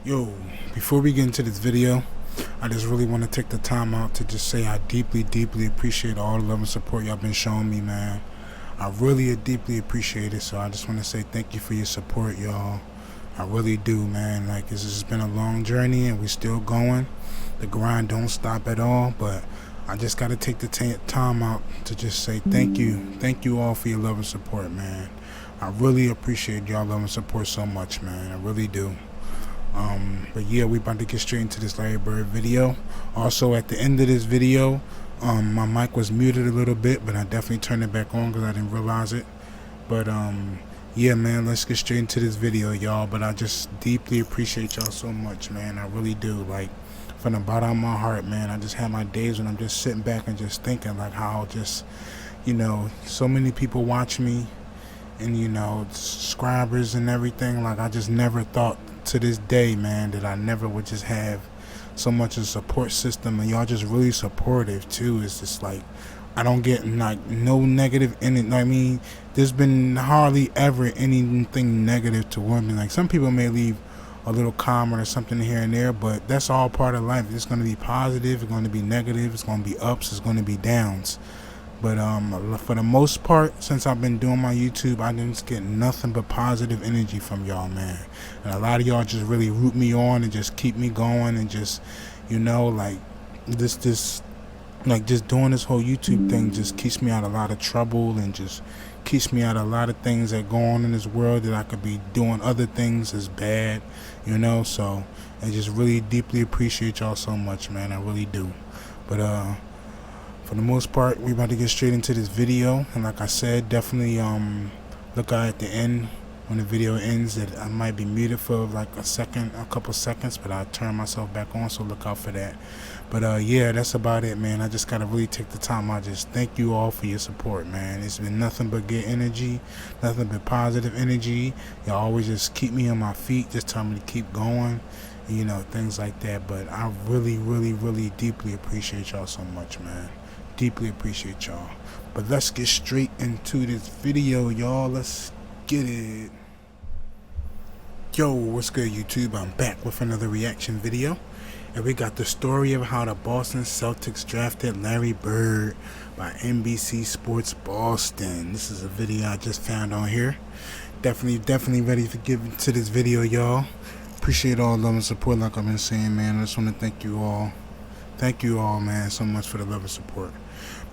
Yo, before we get into this video, I just really want to take the time out to just say I deeply appreciate all the love and support y'all been showing me, man. I really deeply appreciate it, so I just want to say thank you for your support, y'all. I really do, man. Like, this has been a long journey and we still going. The grind don't stop at all, but I just got to take the time out to just say thank you. Thank you all for your love and support, man. I really appreciate y'all love and support so much, man. I really do. But yeah, we about to get straight into this Larry Bird video. Also, at the end of this video, my mic was muted a little bit, but I definitely turned it back on because I didn't realize it. But yeah, man, let's get straight into this video, y'all. But I just deeply appreciate y'all so much, man. I really do. Like, from the bottom of my heart, man. I just have my days when I'm just sitting back and just thinking, like, how just, you know, so many people watch me and, you know, subscribers and everything. Like, I just never thought to this day, man, that I never would just have so much of a support system, and y'all just really supportive too. It's just like, I don't get like no negative in it. I mean, there's been hardly ever anything negative toward me. Like, some people may leave a little comment or something here and there, but that's all part of life. It's going to be positive, it's going to be negative, it's going to be ups, it's going to be downs. But for the most part, since I've been doing my YouTube, I didn't get nothing but positive energy from y'all, man. And a lot of y'all just really root me on and just keep me going, and just, you know, like like just doing this whole YouTube thing just keeps me out of a lot of trouble, and just keeps me out of a lot of things that go on in this world that I could be doing other things as bad, you know. So I just really deeply appreciate y'all so much, man. I really do. But for the most part, we about to get straight into this video, and like I said, definitely look out at the end when the video ends that I might be muted for like a couple seconds, but I'll turn myself back on, so look out for that. But yeah, that's about it, man. I just gotta really take the time. I just thank you all for your support, man. It's been nothing but good energy, nothing but positive energy. Y'all always just keep me on my feet, just tell me to keep going, you know, things like that. But I really deeply appreciate y'all so much, man. Deeply appreciate y'all. But let's get straight into this video, y'all. Let's get it. Yo, what's good, YouTube? I'm back with another reaction video, and we got the story of how the Boston Celtics drafted Larry Bird by NBC Sports Boston. This is a video I just found on here. Definitely ready to get into this video, y'all. Appreciate all love and support, like I've been saying, man. I just want to thank you all. Thank you all, man, so much for the love and support.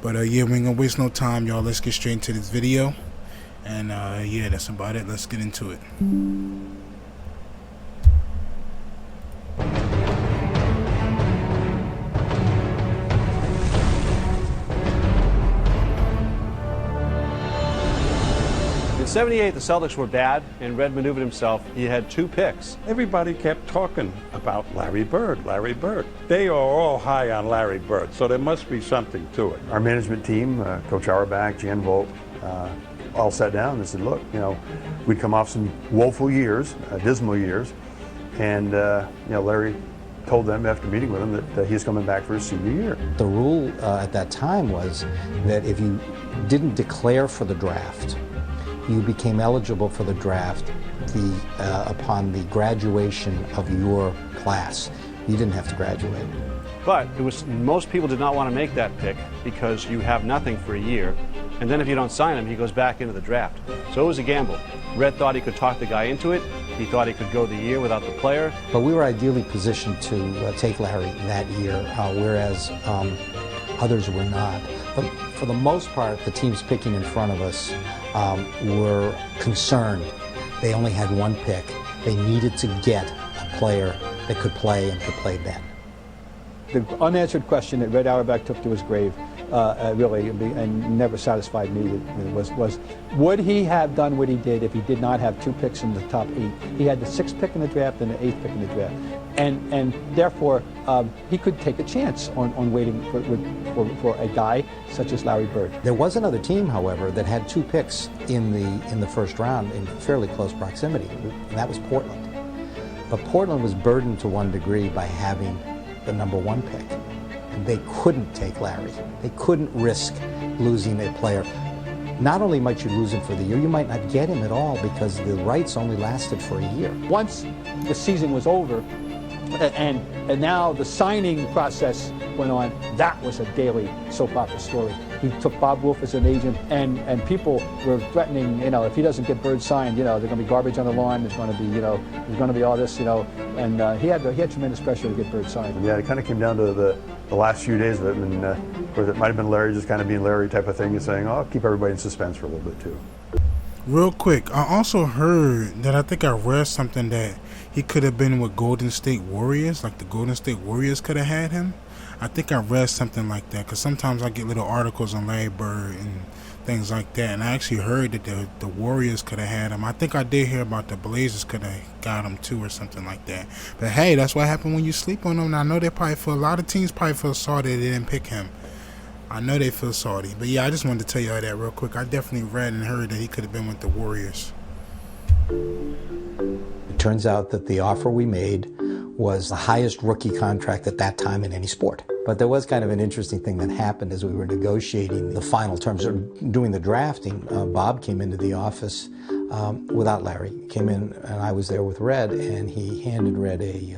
But yeah, we ain't gonna waste no time, y'all. Let's get straight into this video. And yeah, that's about it. Let's get into it. In '78, the Celtics were bad, and Red maneuvered himself. He had 2 picks. Everybody kept talking about Larry Bird, Larry Bird. They are all high on Larry Bird, so there must be something to it. Our management team, Coach Auerbach, Jan Volt, all sat down and said, look, you know, we'd come off some woeful years, dismal years, and you know, Larry told them after meeting with him that he's coming back for his senior year. The rule at that time was that if you didn't declare for the draft, you became eligible for the draft upon the graduation of your class. You didn't have to graduate. But most people did not want to make that pick because you have nothing for a year, and then if you don't sign him, he goes back into the draft. So it was a gamble. Red thought he could talk the guy into it. He thought he could go the year without the player. But we were ideally positioned to take Larry that year, whereas others were not. But for the most part, the teams picking in front of us were concerned. They only had 1 pick. They needed to get a player that could play and could play then. the unanswered question that Red Auerbach took to his grave, really, and never satisfied me, was would he have done what he did if he did not have 2 picks in the top 8? He had the 6th pick in the draft and the 8th pick in the draft. And therefore, he could take a chance on waiting for a guy such as Larry Bird. There was another team, however, that had 2 picks in the first round in fairly close proximity, and that was Portland. But Portland was burdened to one degree by having the number 1 pick. And they couldn't take Larry. They couldn't risk losing a player. Not only might you lose him for the year, you might not get him at all because the rights only lasted for a year. Once the season was over, and now the signing process went on, that was a daily soap opera story. He took Bob Wolf as an agent, and people were threatening, if he doesn't get Bird signed, there's going to be garbage on the lawn, there's going to be, there's going to be all this, and he had tremendous pressure to get Bird signed. Yeah, it kind of came down to the last few days of it, and of course it might have been Larry just kind of being Larry type of thing and saying, I'll keep everybody in suspense for a little bit too. Real quick, I also heard that I think I read something that he could have been with Golden State Warriors, like the Golden State Warriors could have had him. I think I read something like that, because sometimes I get little articles on Larry Bird and things like that, and I actually heard that the Warriors could have had him. I think I did hear about the Blazers could have got him too or something like that. But hey, that's what happened when you sleep on him. And I know they probably feel, a lot of teams probably feel sorry they didn't pick him. I know they feel salty. But yeah, I just wanted to tell y'all that real quick. I definitely read and heard that he could have been with the Warriors. It turns out that the offer we made was the highest rookie contract at that time in any sport. But there was kind of an interesting thing that happened as we were negotiating the final terms or doing the drafting. Bob came into the office without Larry. He came in, and I was there with Red, and he handed Red a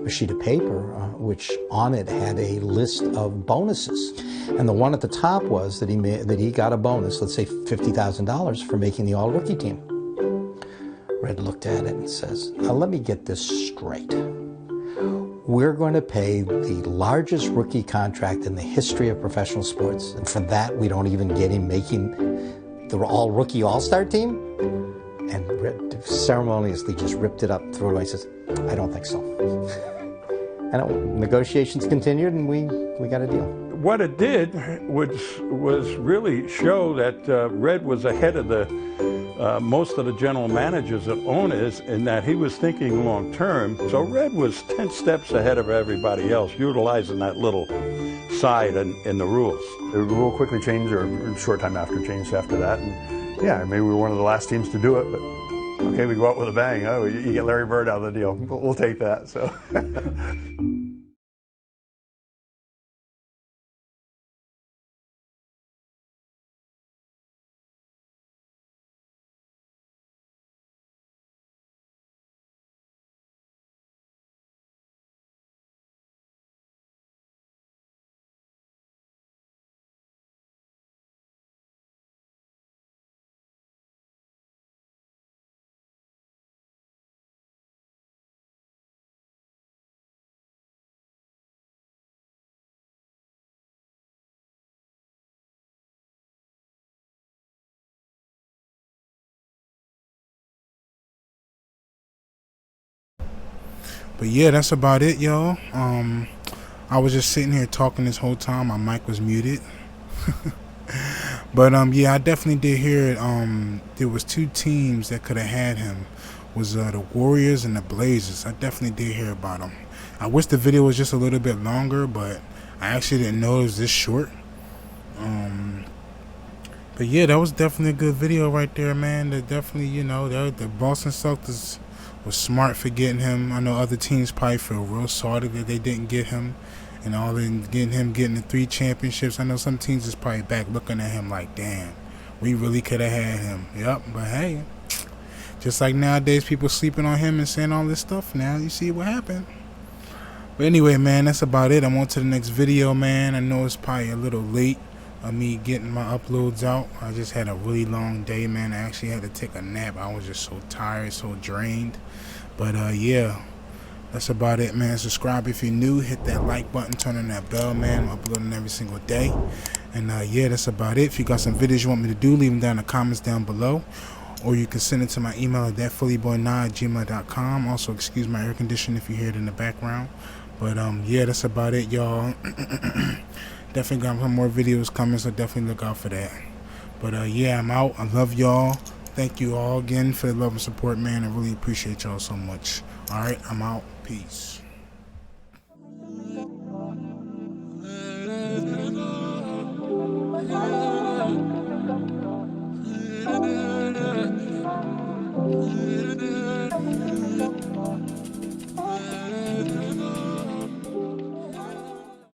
sheet of paper which on it had a list of bonuses, and the one at the top was that he got a bonus, let's say $50,000 for making the all-rookie team. Red looked at it and says, now let me get this straight. We're going to pay the largest rookie contract in the history of professional sports, and for that we don't even get him making the all-rookie all-star team? And Red ceremoniously just ripped it up, threw it away, and says, I don't think so. And negotiations continued, and we got a deal. What it did was really show that Red was ahead of most of the general managers and owners in that he was thinking long term. So Red was 10 steps ahead of everybody else, utilizing that little side in the rules. The rule quickly changed, or a short time after changed after that. And yeah, maybe we were one of the last teams to do it, but okay, we go out with a bang. Oh, you get Larry Bird out of the deal. We'll take that. So. But yeah, that's about it, y'all. I was just sitting here talking this whole time. My mic was muted. But yeah, I definitely did hear it. There was 2 teams that could have had him. Was the Warriors and the Blazers. I definitely did hear about them. I wish the video was just a little bit longer, but I actually didn't know it was this short. But yeah, that was definitely a good video right there, man. That definitely, the Boston Celtics was smart for getting him. I know other teams probably feel real sorry that they didn't get him, and all in getting the 3 championships. I know some teams is probably back looking at him like, damn, we really could have had him. Yep, but hey, just like nowadays people sleeping on him and saying all this stuff, now you see what happened. But anyway, man, that's about it. I'm on to the next video, man. I know it's probably a little late of me getting my uploads out. I just had a really long day, man. I actually had to take a nap. I was just so tired, so drained. But yeah, that's about it, man. Subscribe if you're new. Hit that like button, turn on that bell, man. I'm uploading every single day. And yeah, that's about it. If you got some videos you want me to do, leave them down in the comments down below. Or you can send it to my email at thatphillyboy9@gmail.com. Also, excuse my air conditioning if you hear it in the background. But yeah, that's about it, y'all. Definitely got some more videos coming, so definitely look out for that. But yeah, I'm out. I love y'all. Thank you all again for the love and support, man. I really appreciate y'all so much. All right, I'm out. Peace.